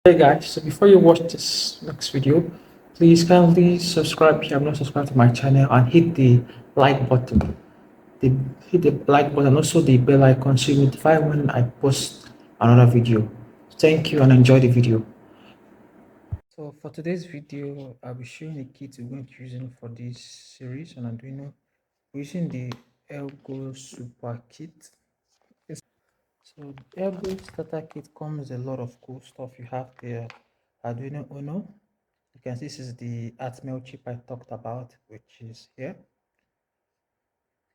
Hey guys, so before you watch this next video, please kindly subscribe if you have not subscribed to my channel and hit the like button. The, hit the like button, also the bell icon so you notify when I post another video. Thank you and enjoy the video. So for today's video, I'll be showing the kit we're going to be using for this series on Arduino. We're using the Ergo Super Kit. So the Ergo Starter Kit comes with a lot of cool stuff. You have the Arduino Uno. You can see this is the Atmel chip I talked about, which is here.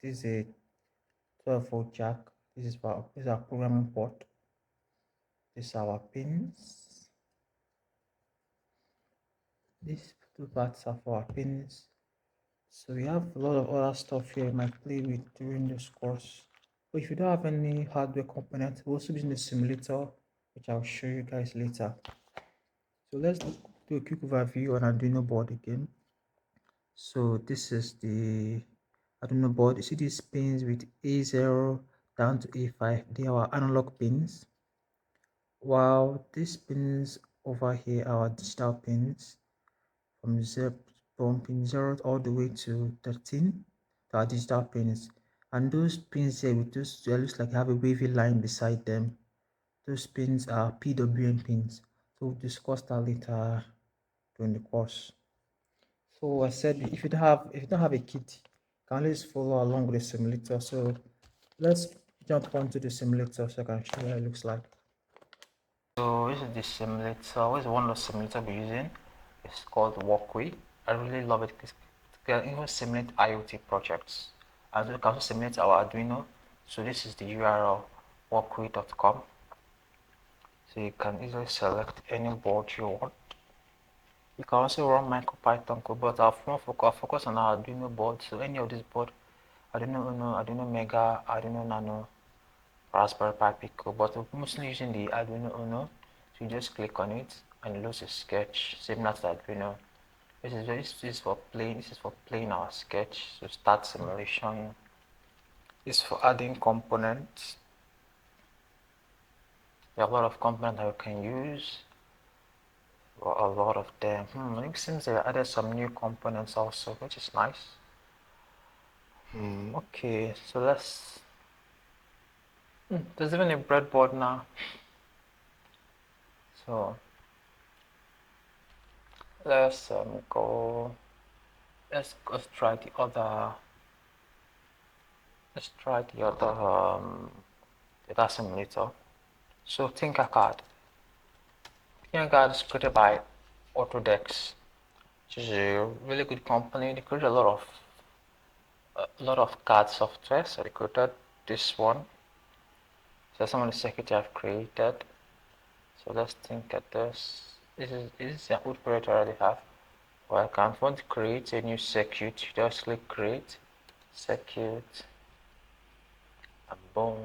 This is a 12-volt jack. This is our programming port. This is our pins. These two parts are for our pins. So we have a lot of other stuff here you might play with during this course. But if you don't have any hardware components, we're also using the simulator, which I'll show you guys later. So let's do a quick overview on Arduino board again. So this is the Arduino board. You see these pins with A0 down to A5, they are analog pins, while these pins over here are digital pins from pin 0 all the way to 13. They are digital pins, and those pins here with those, they looks like they have a wavy line beside them. Those pins are PWM pins, so we'll discuss that later during the course. So I said if you don't have a kit, you can always follow along with the simulator. So let's jump onto the simulator so I can show you how it looks like. So this is the simulator. What is one of the simulator we're using? It's called Walkway. I really love it because it can even simulate IoT projects. And we can also simulate our Arduino. So this is the URL walkway.com. So you can easily select any board you want. You can also run MicroPython code, but I'll focus on our Arduino board. So any of this board, Arduino Uno, Arduino Mega, Arduino Nano, Raspberry Pi Pico, but we're mostly using the Arduino Uno. So you just click on it and load a sketch similar to Arduino. This is for playing our sketch. So start simulation. This is for adding components. There are a lot of components that we can use. A lot of them. It seems they added some new components also, which is nice. Okay, so let's. There's even a breadboard now. So let's go. Let's try the other. Let's try the other simulator. So Tinkercad. Tinkercad is created by Autodex, which is a really good company. They create a lot of CAD software. So they created this one. So some of the circuits I've created. So let's think at this. This is an output project I already have. Well, I can want to create a new circuit. You just click create circuit, and boom.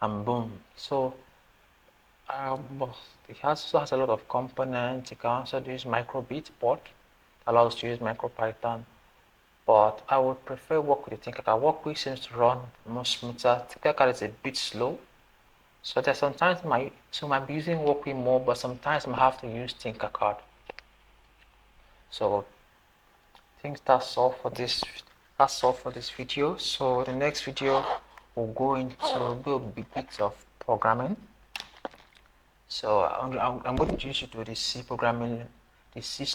And boom. So it also has a lot of components. You can also use microbit board, allows you to use MicroPython, but I would prefer work with the Tinkercad. Walkway seems to run more smoother. Tinkercad is a bit slow, so there's sometimes I might be using Walkway more, but sometimes I have to use Tinkercad. So I think that's all for this. That's all for this video. So the next video we'll go into bits of programming. So I'm going to use you to the C programming, the C++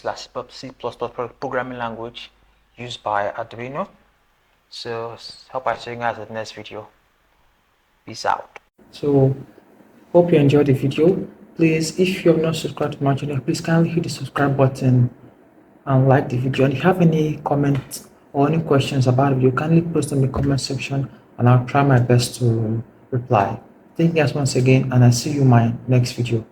programming language used by Arduino. So hope I see you guys in the next video. Peace out. So hope you enjoyed the video. Please, if you have not subscribed to my channel, please kindly hit the subscribe button and like the video. And if you have any comments or any questions about the video, kindly post in the comment section and I'll try my best to reply. Thank you guys once again, and I'll see you in my next video.